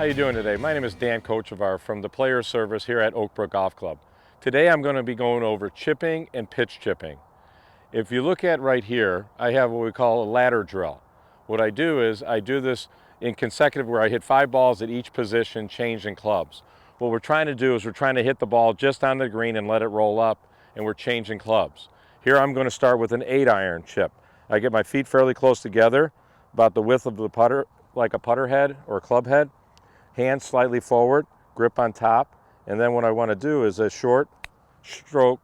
How you doing today? My name is Dan Kochevar from the Players Service here at Oak Brook Golf Club. Today I'm going to be going over chipping and pitch chipping. If you look at right here, I have what we call a ladder drill. What I do is I do this in consecutive where I hit 5 balls at each position, changing clubs. What we're trying to do is we're trying to hit the ball just on the green and let it roll up, and we're changing clubs. Here I'm going to start with an 8-iron chip. I get my feet fairly close together, about the width of the putter, like a putter head or a club head. Hands slightly forward, grip on top, and then what I want to do is a short stroke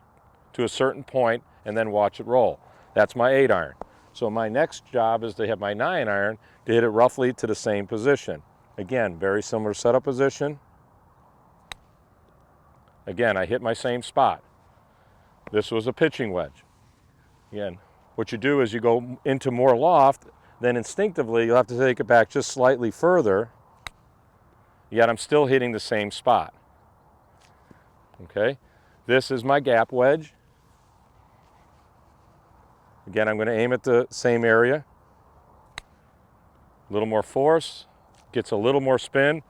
to a certain point and then watch it roll. That's my 8-iron. So my next job is to have my 9-iron to hit it roughly to the same position. Again, very similar setup position. Again, I hit my same spot. This was a pitching wedge. Again, what you do is you go into more loft, then instinctively you'll have to take it back just slightly further, yet I'm still hitting the same spot. Okay, this is my gap wedge. Again, I'm going to aim at the same area. A little more force, gets a little more spin,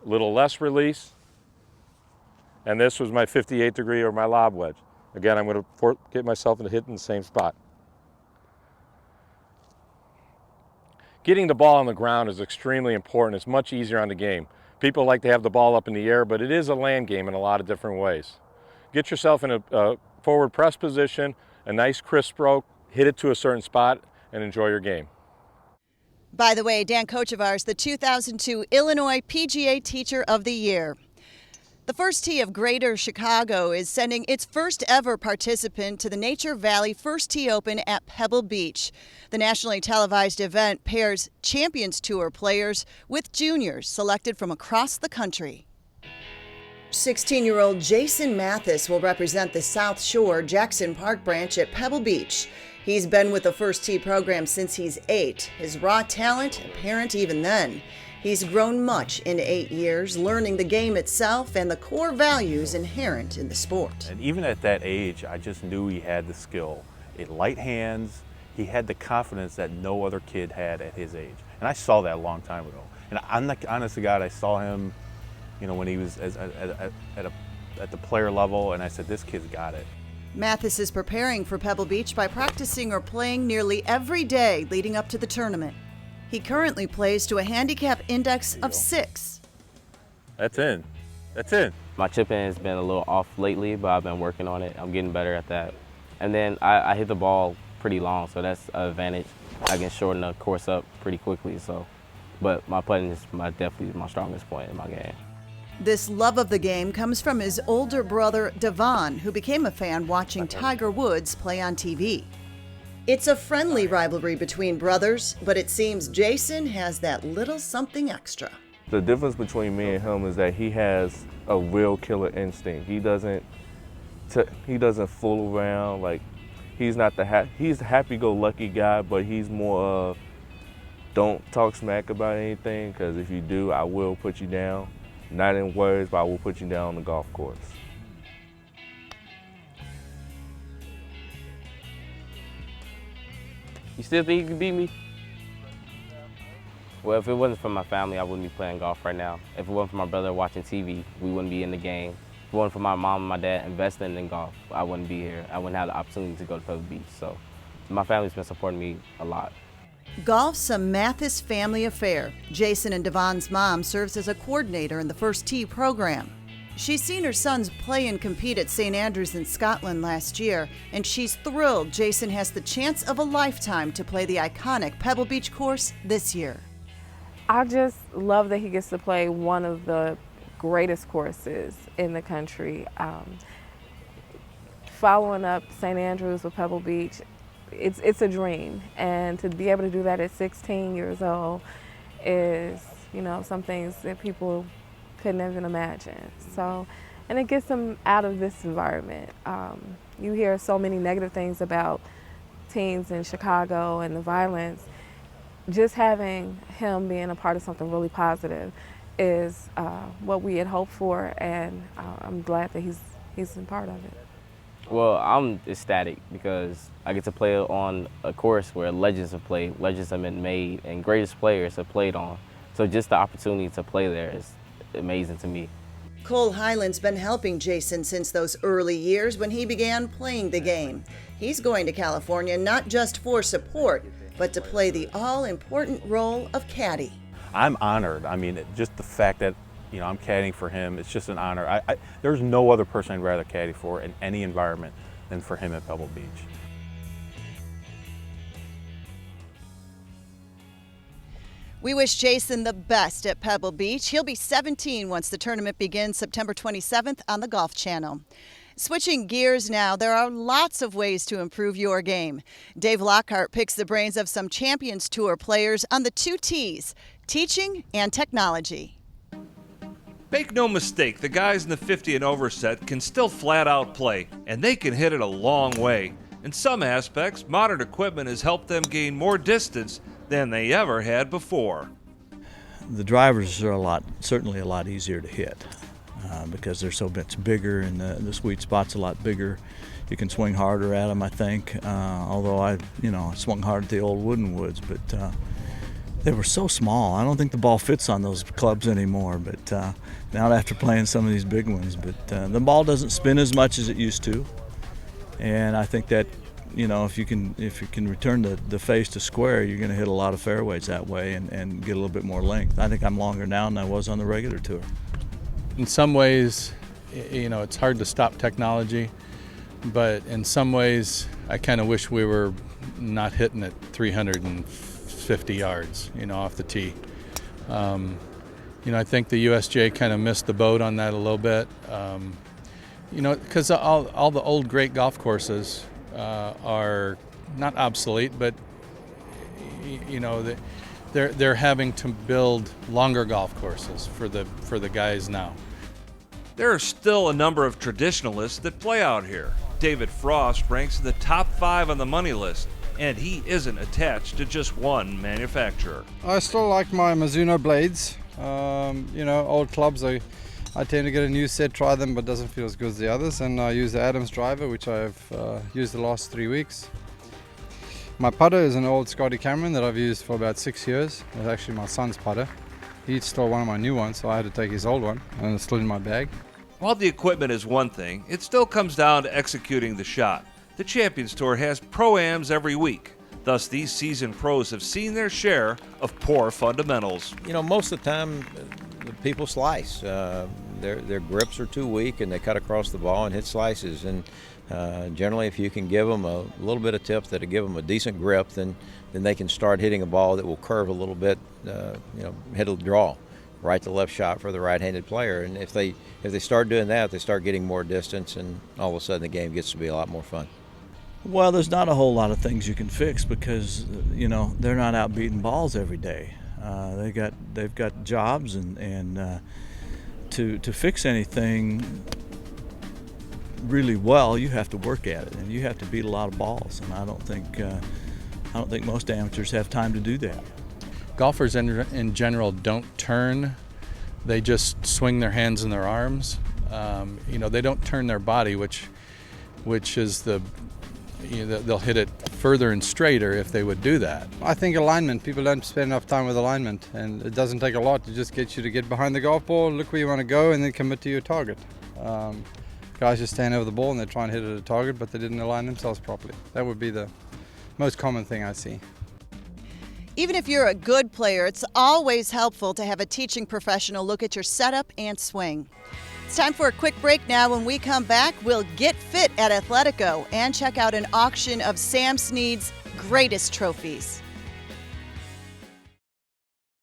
a little less release. And this was my 58 degree or my lob wedge. Again, I'm going to get myself into hitting the same spot. Getting the ball on the ground is extremely important. It's much easier on the game. People like to have the ball up in the air, but it is a land game in a lot of different ways. Get yourself in a forward press position, a nice crisp stroke, hit it to a certain spot, and enjoy your game. By the way, Dan Kochevar is the 2002 Illinois PGA Teacher of the Year. The First Tee of Greater Chicago is sending its first ever participant to the Nature Valley First Tee Open at Pebble Beach. The nationally televised event pairs Champions Tour players with juniors selected from across the country. 16-year-old Jason Mathus will represent the South Shore Jackson Park branch at Pebble Beach. He's been with the First Tee program since he's 8, his raw talent apparent even then. He's grown much in 8 years, learning the game itself and the core values inherent in the sport. And even at that age, I just knew he had the skill. Light hands, he had the confidence that no other kid had at his age. And I saw that a long time ago. And I'm the honest to God, I saw him, when he was at the player level, and I said, this kid's got it. Mathus is preparing for Pebble Beach by practicing or playing nearly every day leading up to the tournament. He currently plays to a handicap index of 6. That's in. That's in. My chipping has been a little off lately, but I've been working on it. I'm getting better at that. And then I hit the ball pretty long, so that's an advantage. I can shorten the course up pretty quickly. But my putting is definitely my strongest point in my game. This love of the game comes from his older brother, Devon, who became a fan watching Tiger Woods play on TV. It's a friendly rivalry between brothers, but it seems Jason has that little something extra. The difference between me and him is that he has a real killer instinct. He doesn't fool around. Like, he's not he's a happy-go-lucky guy, but he's more of don't talk smack about anything, because if you do, I will put you down. Not in words, but I will put you down on the golf course. You still think you can beat me? Well, if it wasn't for my family, I wouldn't be playing golf right now. If it wasn't for my brother watching TV, we wouldn't be in the game. If it wasn't for my mom and my dad investing in golf, I wouldn't be here. I wouldn't have the opportunity to go to Pebble Beach. So my family's been supporting me a lot. Golf's a Mathus family affair. Jason and Devon's mom serves as a coordinator in the First Tee program. She's seen her sons play and compete at St. Andrews in Scotland last year, and she's thrilled Jason has the chance of a lifetime to play the iconic Pebble Beach course this year. I just love that he gets to play one of the greatest courses in the country. Following up St. Andrews with Pebble Beach, it's a dream, and to be able to do that at 16 years old is, some things that people couldn't even imagine. So, and it gets them out of this environment. You hear so many negative things about teens in Chicago and the violence. Just having him being a part of something really positive is what we had hoped for, and I'm glad that he's a part of it. Well, I'm ecstatic because I get to play on a course where legends have played, legends have been made, and greatest players have played on. So just the opportunity to play there is amazing to me. Cole Hyland's been helping Jason since those early years when he began playing the game. He's going to California not just for support, but to play the all-important role of caddy. I'm honored. I mean, just the fact that, you know, I'm caddying for him, it's just an honor. There's no other person I'd rather caddy for in any environment than for him at Pebble Beach. We wish Jason the best at Pebble Beach. He'll be 17 once the tournament begins September 27th on the Golf Channel. Switching gears now, there are lots of ways to improve your game. Dave Lockhart picks the brains of some Champions Tour players on the two T's, teaching and technology. Make no mistake, the guys in the 50 and over set can still flat out play, and they can hit it a long way. In some aspects, modern equipment has helped them gain more distance than they ever had before. The drivers are certainly a lot easier to hit because they're so much bigger, and the sweet spot's a lot bigger. You can swing harder at them, I think. Although I swung hard at the old wooden woods, but they were so small. I don't think the ball fits on those clubs anymore. But now after playing some of these big ones, but the ball doesn't spin as much as it used to, and I think that, you know, if you can return the face to square, you're going to hit a lot of fairways that way and get a little bit more length. I think I'm longer now than I was on the regular tour. In some ways, you know, it's hard to stop technology, but in some ways, I kind of wish we were not hitting it 350 yards, you know, off the tee. You know, I think the USGA kind of missed the boat on that a little bit. You know, because all the old great golf courses are not obsolete, but you know, they're having to build longer golf courses for the guys now. There are still a number of traditionalists that play out here. David Frost ranks in the top 5 on the money list, and he isn't attached to just one manufacturer. I still like my Mizuno blades. You know, old clubs, I tend to get a new set, try them, but doesn't feel as good as the others. And I use the Adams driver, which I've used the last 3 weeks. My putter is an old Scotty Cameron that I've used for about 6 years. It's actually my son's putter. He stole one of my new ones, so I had to take his old one, and it's still in my bag. While the equipment is one thing, it still comes down to executing the shot. The Champions Tour has pro-ams every week. Thus, these seasoned pros have seen their share of poor fundamentals. You know, most of the time, people slice. Their grips are too weak, and they cut across the ball and hit slices. And generally, if you can give them a little bit of tips that'll give them a decent grip, then they can start hitting a ball that will curve a little bit. You know, hit a draw, right to left shot for the right-handed player. And if they start doing that, they start getting more distance, and all of a sudden the game gets to be a lot more fun. Well, there's not a whole lot of things you can fix because, you know, they're not out beating balls every day. They've got jobs, and to fix anything really well, you have to work at it, and you have to beat a lot of balls. And I don't think most amateurs have time to do that. Golfers in general don't turn; they just swing their hands and their arms. You know, they don't turn their body, which is they'll hit it further and straighter if they would do that. I think alignment, people don't spend enough time with alignment, and it doesn't take a lot to just get you to get behind the golf ball, look where you want to go, and then commit to your target. Guys just stand over the ball and they try and hit it at a target, but they didn't align themselves properly. That would be the most common thing I see. Even if you're a good player, it's always helpful to have a teaching professional look at your setup and swing. It's time for a quick break now. When we come back, we'll get fit at Athletico and check out an auction of Sam Snead's greatest trophies.